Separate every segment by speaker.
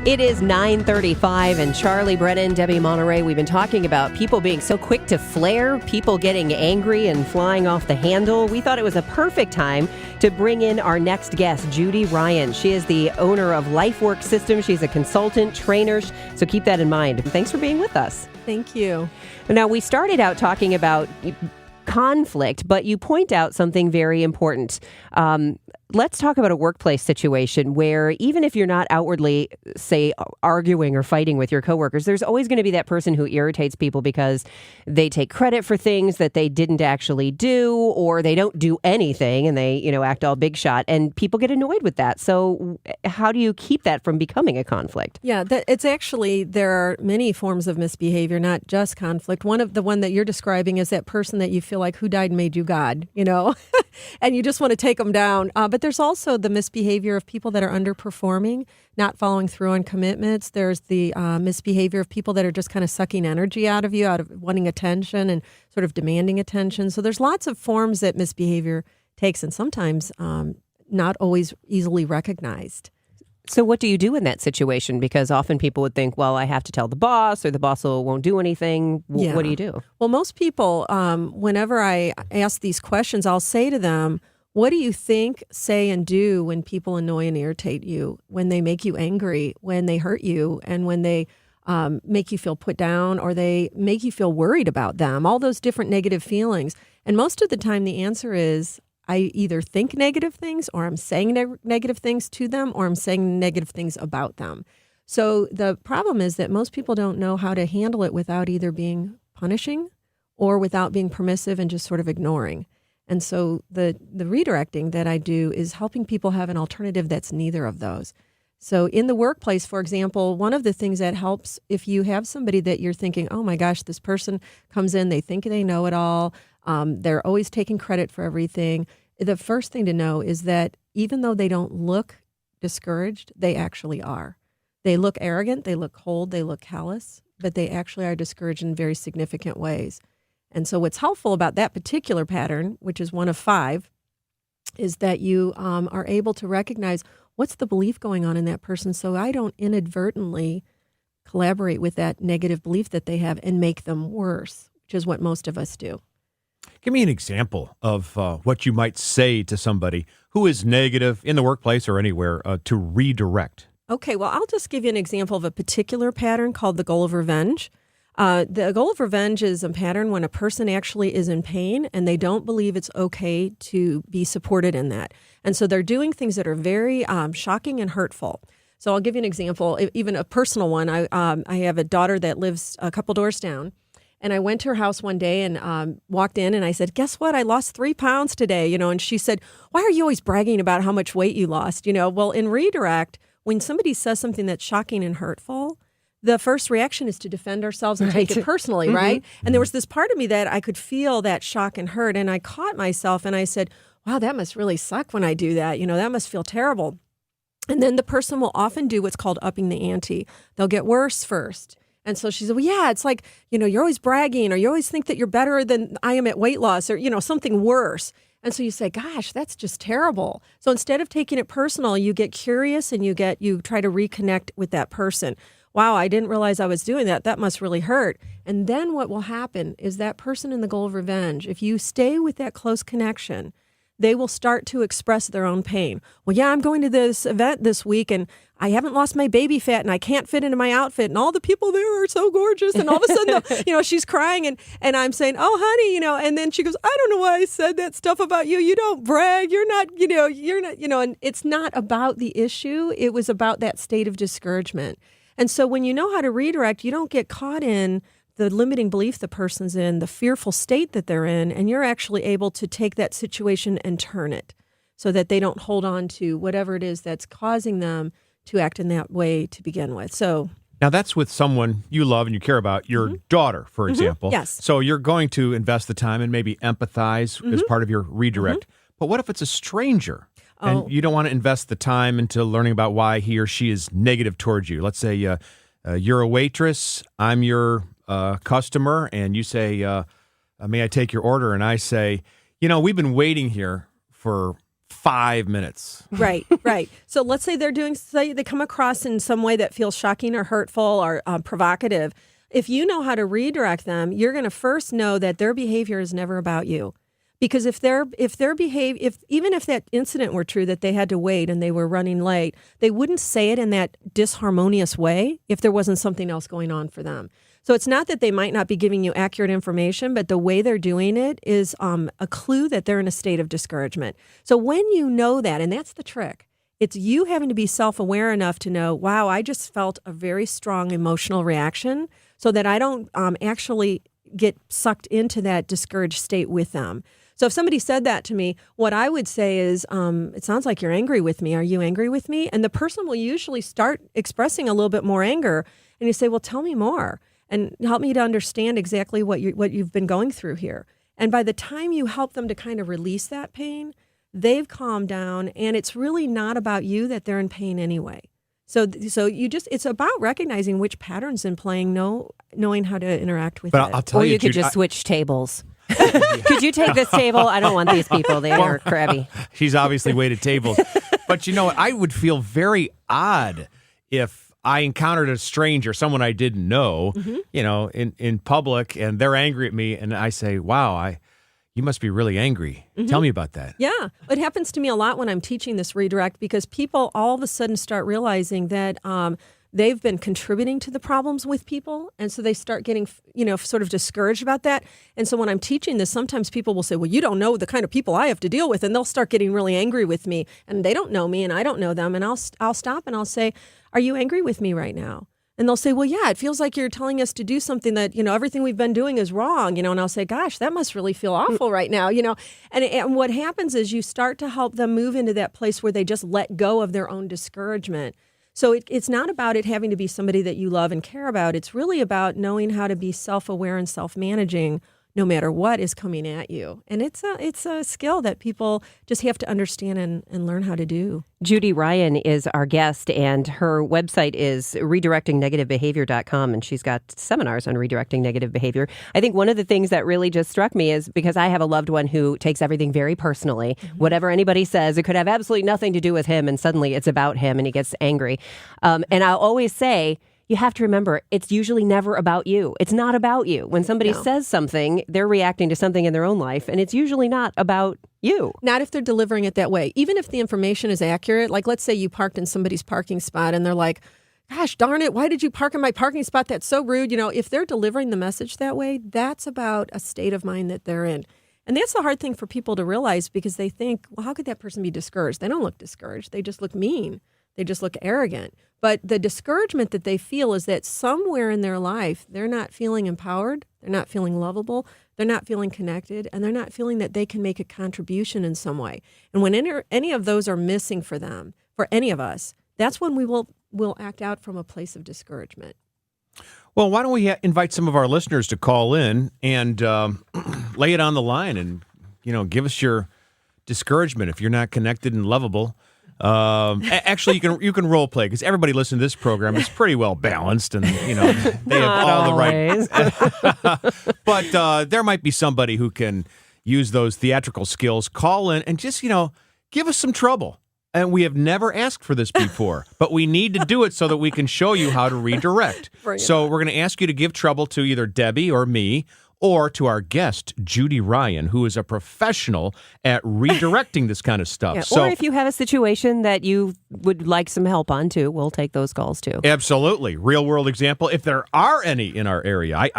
Speaker 1: It is 9:35, and Charlie Brennan, Debbie Monterey, we've been talking about people being so quick to flare, people getting angry and flying off the handle. We thought it was a perfect time to bring in our next guest, Judy Ryan. She is the owner of Lifework Systems. She's a consultant, trainer, so keep that in mind. Thanks for being with us.
Speaker 2: Thank you.
Speaker 1: Now, we started out talking about conflict, but you point out something very important. Let's talk about a workplace situation where even if you're not outwardly, say, arguing or fighting with your coworkers, there's always going to be that person who irritates people because they take credit for things that they didn't actually do, or they don't do anything and they, act all big shot, and people get annoyed with that. So how do you keep that from becoming a conflict?
Speaker 2: Yeah, there are many forms of misbehavior, not just conflict. The one that you're describing is that person that you feel like, who died and made you God, and you just want to take them down. But there's also the misbehavior of people that are underperforming, not following through on commitments. There's the misbehavior of people that are just kind of sucking energy out of you, out of wanting attention and sort of demanding attention. So there's lots of forms that misbehavior takes, and sometimes not always easily recognized.
Speaker 1: So what do you do in that situation? Because often people would think, well, I have to tell the boss, or the boss won't do anything. What do you do?
Speaker 2: Well, most people, whenever I ask these questions, I'll say to them, what do you think, say, and do when people annoy and irritate you, when they make you angry, when they hurt you, and when they make you feel put down, or they make you feel worried about them, all those different negative feelings? And most of the time the answer is, I either think negative things, or I'm saying negative things to them, or I'm saying negative things about them. So the problem is that most people don't know how to handle it without either being punishing or without being permissive and just sort of ignoring. And so the redirecting that I do is helping people have an alternative that's neither of those. So in the workplace, for example, one of the things that helps, if you have somebody that you're thinking, oh my gosh, this person comes in, they think they know it all, they're always taking credit for everything. The first thing to know is that even though they don't look discouraged, they actually are. They look arrogant, they look cold, they look callous, but they actually are discouraged in very significant ways. And so what's helpful about that particular pattern, which is one of 5, is that you are able to recognize what's the belief going on in that person, so I don't inadvertently collaborate with that negative belief that they have and make them worse, which is what most of us do.
Speaker 3: Give me an example of what you might say to somebody who is negative in the workplace or anywhere to redirect.
Speaker 2: Okay, well, I'll just give you an example of a particular pattern called the goal of revenge. The goal of revenge is a pattern when a person actually is in pain and they don't believe it's okay to be supported in that. And so they're doing things that are very shocking and hurtful. So I'll give you an example, even a personal one. I have a daughter that lives a couple doors down. And I went to her house one day and walked in and I said, guess what? I lost 3 pounds today, and she said, why are you always bragging about how much weight you lost? Well, in redirect, when somebody says something that's shocking and hurtful, the first reaction is to defend ourselves and take it personally, right? And there was this part of me that I could feel that shock and hurt. And I caught myself and I said, wow, that must really suck when I do that. That must feel terrible. And then the person will often do what's called upping the ante. They'll get worse first. And so she said, well, yeah, it's like, you're always bragging, or you always think that you're better than I am at weight loss, or, something worse. And so you say, gosh, that's just terrible. So instead of taking it personal, you get curious and you try to reconnect with that person. Wow, I didn't realize I was doing that. That must really hurt. And then what will happen is that person in the goal of revenge, if you stay with that close connection, they will start to express their own pain. Well, yeah, I'm going to this event this week and I haven't lost my baby fat and I can't fit into my outfit and all the people there are so gorgeous. And all of a sudden, she's crying and I'm saying, oh, honey, and then she goes, I don't know why I said that stuff about you. You don't brag. You're not, and it's not about the issue. It was about that state of discouragement. And so when you know how to redirect, you don't get caught in the limiting belief the person's in, the fearful state that they're in, and you're actually able to take that situation and turn it so that they don't hold on to whatever it is that's causing them to act in that way to begin with. So
Speaker 3: now that's with someone you love and you care about, your daughter, for example.
Speaker 2: Yes.
Speaker 3: So you're going to invest the time and maybe empathize as part of your redirect. But what if it's a stranger? And you don't want to invest the time into learning about why he or she is negative towards you. Let's say you're a waitress, I'm your customer, and you say, may I take your order? And I say, we've been waiting here for 5 minutes.
Speaker 2: Right, right. So let's say they come across in some way that feels shocking or hurtful or provocative. If you know how to redirect them, you're going to first know that their behavior is never about you. Because if even if that incident were true, that they had to wait and they were running late, they wouldn't say it in that disharmonious way if there wasn't something else going on for them. So it's not that they might not be giving you accurate information, but the way they're doing it is a clue that they're in a state of discouragement. So when you know that, and that's the trick, it's you having to be self-aware enough to know, wow, I just felt a very strong emotional reaction so that I don't actually get sucked into that discouraged state with them. So if somebody said that to me, what I would say is, it sounds like you're angry with me. Are you angry with me? And the person will usually start expressing a little bit more anger. And you say, well, tell me more and help me to understand exactly what you've been going through here. And by the time you help them to kind of release that pain, they've calmed down. And it's really not about you that they're in pain anyway. So it's about recognizing which patterns in playing, knowing how to interact with
Speaker 3: but
Speaker 2: it.
Speaker 3: I'll tell
Speaker 1: Or
Speaker 3: you,
Speaker 1: you could
Speaker 3: Judy,
Speaker 1: just switch tables. Could you take this table? I don't want these people. They are crabby.
Speaker 3: She's obviously waited tables. But you know what? I would feel very odd if I encountered a stranger, someone I didn't know, in public, and they're angry at me, and I say, wow, you must be really angry. Tell me about that.
Speaker 2: Yeah, it happens to me a lot when I'm teaching this redirect because people all of a sudden start realizing that they've been contributing to the problems with people. And so they start getting, sort of discouraged about that. And so when I'm teaching this, sometimes people will say, well, you don't know the kind of people I have to deal with. And they'll start getting really angry with me. And they don't know me and I don't know them. And I'll stop and I'll say, are you angry with me right now? And they'll say, well, yeah, it feels like you're telling us to do something that, everything we've been doing is wrong, and I'll say, gosh, that must really feel awful right now, And what happens is you start to help them move into that place where they just let go of their own discouragement. So it's not about it having to be somebody that you love and care about. It's really about knowing how to be self-aware and self-managing no matter what is coming at you. And it's a skill that people just have to understand and learn how to do.
Speaker 1: Judy Ryan is our guest, and her website is redirectingnegativebehavior.com, and she's got seminars on redirecting negative behavior. I think one of the things that really just struck me is because I have a loved one who takes everything very personally. Mm-hmm. Whatever anybody says, it could have absolutely nothing to do with him, and suddenly it's about him, and he gets angry. And I'll always say, you have to remember, it's usually never about you. It's not about you. When somebody says something, they're reacting to something in their own life, and it's usually not about you.
Speaker 2: Not if they're delivering it that way. Even if the information is accurate, like let's say you parked in somebody's parking spot and they're like, gosh, darn it, why did you park in my parking spot? That's so rude. If they're delivering the message that way, that's about a state of mind that they're in. And that's the hard thing for people to realize because they think, well, how could that person be discouraged? They don't look discouraged. They just look mean. They just look arrogant. But the discouragement that they feel is that somewhere in their life, they're not feeling empowered, they're not feeling lovable, they're not feeling connected, and they're not feeling that they can make a contribution in some way. And when any of those are missing for them, for any of us, that's when we'll act out from a place of discouragement.
Speaker 3: Well, why don't we invite some of our listeners to call in and lay it on the line and, give us your discouragement if you're not connected and lovable. Actually, you can role play because everybody listening to this program is pretty well balanced, and they have all the right. But there might be somebody who can use those theatrical skills. Call in and just give us some trouble. And we have never asked for this before, but we need to do it so that we can show you how to redirect. So we're going to ask you to give trouble to either Debbie or me, or to our guest, Judy Ryan, who is a professional at redirecting this kind of stuff.
Speaker 1: Yeah, or if you have a situation that you would like some help on, too, we'll take those calls, too.
Speaker 3: Absolutely. Real-world example, if there are any in our area.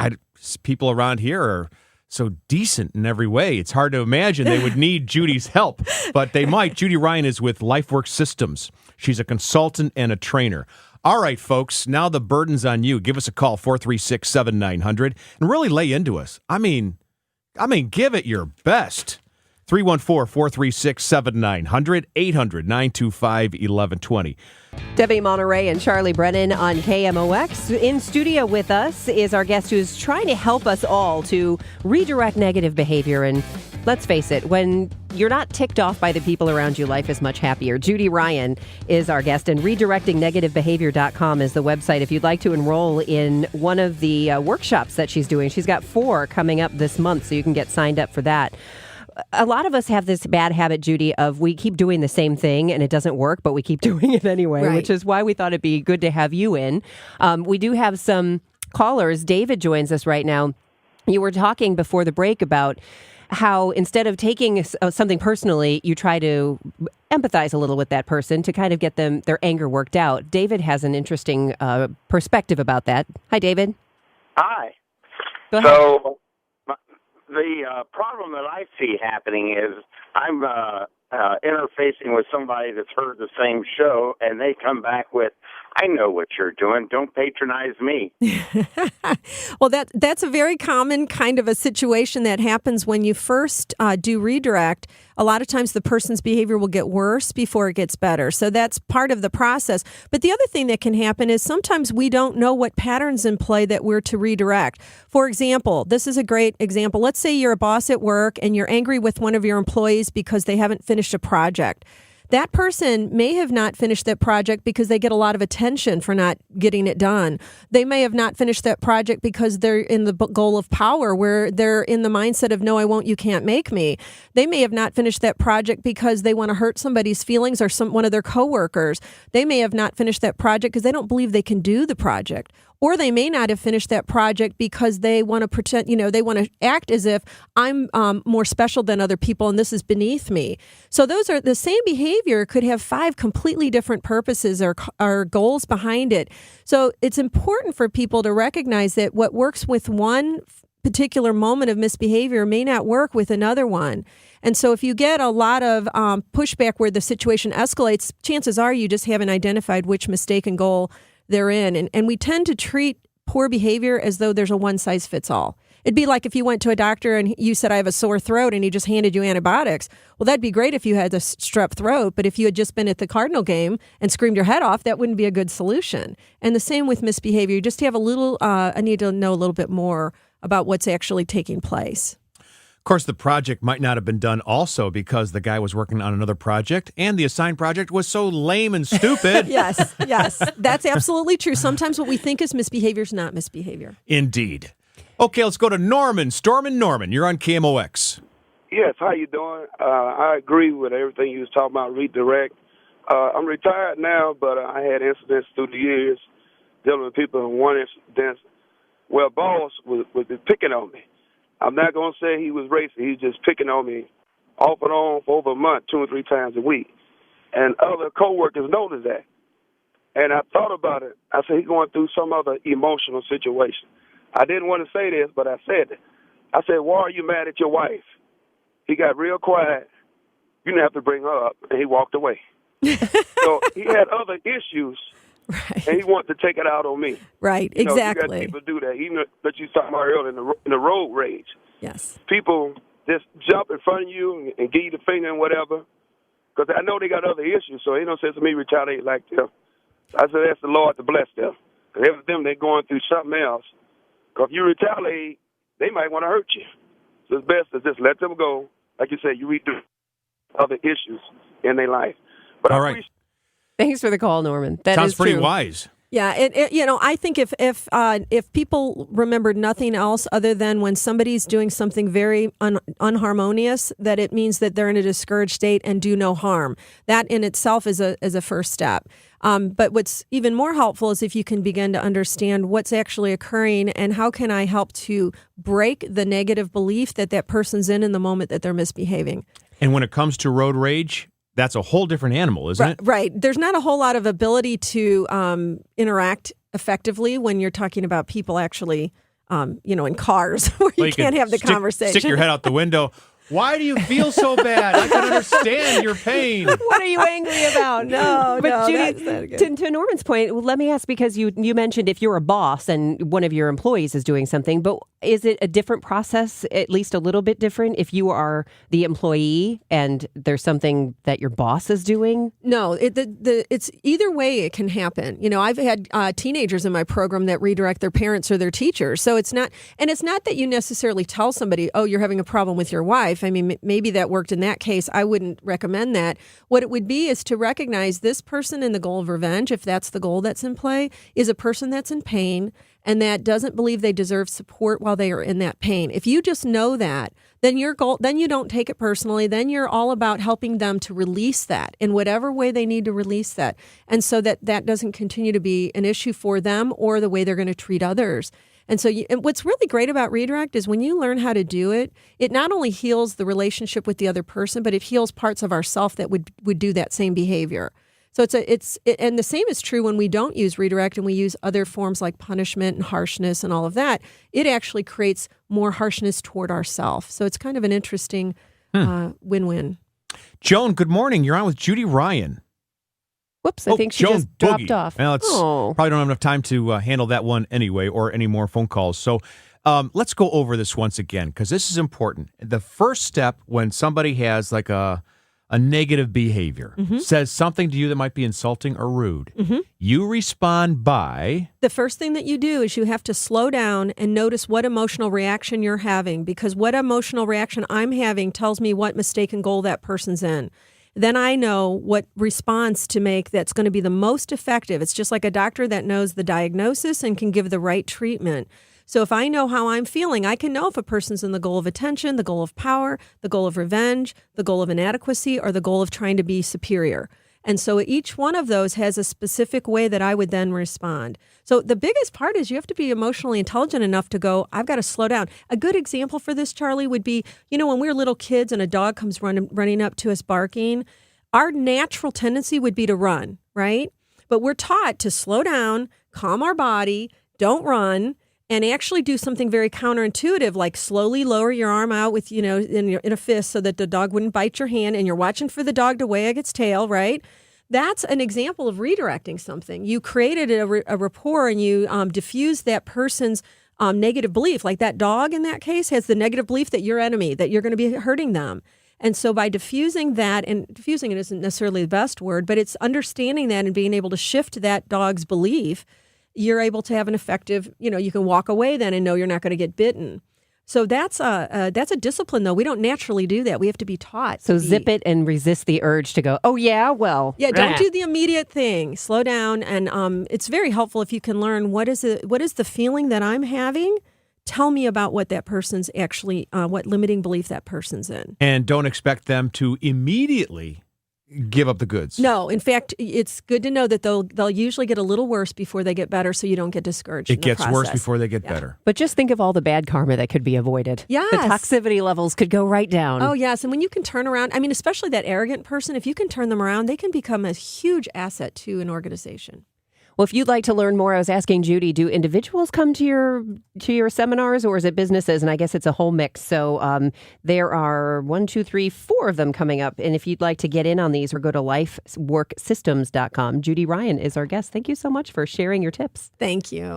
Speaker 3: People around here are so decent in every way. It's hard to imagine they would need Judy's help, but they might. Judy Ryan is with Lifework Systems. She's a consultant and a trainer. All right, folks, now the burden's on you. Give us a call, 436-7900, and really lay into us. I mean, give it your best. 314-436-7900, 800-925-1120.
Speaker 1: Debbie Monterey and Charlie Brennan on KMOX. In studio with us is our guest who's trying to help us all to redirect negative behavior. And let's face it, when you're not ticked off by the people around you, life is much happier. Judy Ryan is our guest, and redirectingnegativebehavior.com is the website if you'd like to enroll in one of the workshops that she's doing. She's got 4 coming up this month, so you can get signed up for that. a lot of us have this bad habit, Judy, of we keep doing the same thing and it doesn't work, but we keep doing it anyway,
Speaker 2: Right.
Speaker 1: which is why we thought it'd be good to have you in. We do have some callers. David joins us right now. You were talking before the break about how instead of taking something personally, you try to empathize a little with that person to kind of get their anger worked out. David has an interesting perspective about that. Hi, David.
Speaker 4: Hi.
Speaker 1: Go ahead.
Speaker 4: So the problem that I see happening is I'm interfacing with somebody that's heard the same show, and they come back with, I know what you're doing. Don't patronize me.
Speaker 2: Well, that's a very common kind of a situation that happens when you first do redirect. A lot of times the person's behavior will get worse before it gets better. So that's part of the process. But the other thing that can happen is sometimes we don't know what patterns in play that we're to redirect. For example, this is a great example. Let's say you're a boss at work and you're angry with one of your employees because they haven't finished a project. That person may have not finished that project because they get a lot of attention for not getting it done. They may have not finished that project because they're in the goal of power, where they're in the mindset of, no, I won't, you can't make me. They may have not finished that project because they want to hurt somebody's feelings or one of their coworkers. They may have not finished that project because they don't believe they can do the project. Or they may not have finished that project because they want to pretend, they want to act as if I'm more special than other people and this is beneath me. So those are the same behavior could have 5 completely different purposes or goals behind it. So it's important for people to recognize that what works with one particular moment of misbehavior may not work with another one. And so if you get a lot of pushback where the situation escalates, chances are you just haven't identified which mistake and goal they're in. And we tend to treat poor behavior as though there's a one-size-fits-all. It'd be like if you went to a doctor and you said, I have a sore throat, and he just handed you antibiotics. Well, that'd be great if you had a strep throat, but if you had just been at the Cardinal game and screamed your head off, that wouldn't be a good solution. And the same with misbehavior. You just have I need to know a little bit more about what's actually taking place.
Speaker 3: Of course, the project might not have been done also because the guy was working on another project and the assigned project was so lame and stupid.
Speaker 2: Yes, that's absolutely true. Sometimes what we think is misbehavior is not misbehavior.
Speaker 3: Indeed. Okay, let's go to Norman. Stormin' Norman, you're on KMOX.
Speaker 5: Yes, how you doing? I agree with everything you was talking about, redirect. I'm retired now, but I had incidents through the years dealing with people. In one incident, well, boss was picking on me. I'm not going to say he was racist. He was just picking on me off and on for over a month, 2 or 3 times a week. And other coworkers noticed that. And I thought about it. I said, he's going through some other emotional situation. I didn't want to say this, but I said it. I said, why are you mad at your wife? He got real quiet. You didn't have to bring her up. And he walked away. So he had other issues.
Speaker 2: Right.
Speaker 5: And he wanted to take it out on me.
Speaker 2: Right, exactly.
Speaker 5: You got people do that. Even that you talking about earlier in the road rage.
Speaker 2: Yes.
Speaker 5: People just jump in front of you and give you the finger and whatever. Because I know they got other issues, so ain't no sense of me retaliate like them. I said, ask the Lord to bless them. Because every them, they're going through something else. Because if you retaliate, they might want to hurt you. So it's best to just let them go. Like you said, you redo other issues in their life. But
Speaker 3: all right.
Speaker 1: Thanks for the call, Norman. That
Speaker 3: Sounds
Speaker 1: is
Speaker 3: pretty
Speaker 1: true.
Speaker 3: wise.
Speaker 2: Yeah, I think if people remembered nothing else other than when somebody's doing something very unharmonious, that it means that they're in a discouraged state and do no harm. That in itself is a first step. But what's even more helpful is if you can begin to understand what's actually occurring and how can I help to break the negative belief that person's in the moment that they're misbehaving.
Speaker 3: And when it comes to road rage, that's a whole different animal, isn't it?
Speaker 2: Right. There's not a whole lot of ability to interact effectively when you're talking about people actually, in cars where you can't have the conversation.
Speaker 3: Stick your head out the window. Why do you feel so bad? I can understand your pain.
Speaker 2: What are you angry about? No,
Speaker 1: But Judy,
Speaker 2: that's not good.
Speaker 1: to Norman's point, let me ask, because you mentioned if you're a boss and one of your employees is doing something, but is it a different process, at least a little bit different, if you are the employee and there's something that your boss is doing?
Speaker 2: No, it's either way it can happen. I've had teenagers in my program that redirect their parents or their teachers. So it's not that you necessarily tell somebody, oh, you're having a problem with your wife. I mean, maybe that worked in that case. I wouldn't recommend that. What it would be is to recognize this person in the goal of revenge, if that's the goal that's in play, is a person that's in pain and that doesn't believe they deserve support while while they are in that pain. If you just know that, then then you don't take it personally. Then you're all about helping them to release that in whatever way they need to release that. And so that doesn't continue to be an issue for them or the way they're going to treat others. And so and what's really great about redirect is when you learn how to do it, it not only heals the relationship with the other person, but it heals parts of ourself that would do that same behavior. So and the same is true when we don't use redirect and we use other forms like punishment and harshness and all of that. It actually creates more harshness toward ourselves. So it's kind of an interesting win-win.
Speaker 3: Joan, good morning. You're on with Judy Ryan.
Speaker 1: Whoops, I think she
Speaker 3: Joan
Speaker 1: just dropped
Speaker 3: Boogie.
Speaker 1: off.
Speaker 3: Well, probably don't have enough time to handle that one anyway or any more phone calls. So let's go over this once again because this is important. The first step when somebody has like a negative behavior, says something to you that might be insulting or rude, you respond by...
Speaker 2: The first thing that you do is you have to slow down and notice what emotional reaction you're having, because what emotional reaction I'm having tells me what mistaken goal that person's in. Then I know what response to make that's going to be the most effective. It's just like a doctor that knows the diagnosis and can give the right treatment. So if I know how I'm feeling, I can know if a person's in the goal of attention, the goal of power, the goal of revenge, the goal of inadequacy, or the goal of trying to be superior. And so each one of those has a specific way that I would then respond. So the biggest part is you have to be emotionally intelligent enough to go, I've got to slow down. A good example for this, Charlie, would be, when we were little kids and a dog comes running up to us barking, our natural tendency would be to run, right? But we're taught to slow down, calm our body, don't run, and actually do something very counterintuitive, like slowly lower your arm out with, in a fist so that the dog wouldn't bite your hand, and you're watching for the dog to wag its tail, right? That's an example of redirecting something. You created a rapport and you diffused that person's negative belief. Like that dog in that case has the negative belief that you're enemy, that you're going to be hurting them. And so by diffusing that, and diffusing it isn't necessarily the best word, but it's understanding that and being able to shift that dog's belief, you're able to have an effective, you can walk away then and know you're not going to get bitten. So that's a discipline, though. We don't naturally do that. We have to be taught.
Speaker 1: So zip it and resist the urge to go, oh, yeah, well.
Speaker 2: Yeah, don't do the immediate thing. Slow down. And it's very helpful if you can learn what is the feeling that I'm having. Tell me about what that person's actually, what limiting belief that person's in.
Speaker 3: And don't expect them to immediately give up the goods.
Speaker 2: No, in fact, it's good to know that they'll usually get a little worse before they get better, so you don't get discouraged.
Speaker 3: It gets worse before they get better.
Speaker 1: But just think of all the bad karma that could be avoided.
Speaker 2: Yes.
Speaker 1: The toxicity levels could go right down.
Speaker 2: Oh, yes. And when you can turn around, especially that arrogant person, if you can turn them around, they can become a huge asset to an organization.
Speaker 1: Well, if you'd like to learn more, I was asking Judy, do individuals come to your seminars or is it businesses? And I guess it's a whole mix. So there are 4 of them coming up. And if you'd like to get in on these or go to lifeworksystems.com, Judy Ryan is our guest. Thank you so much for sharing your tips.
Speaker 2: Thank you.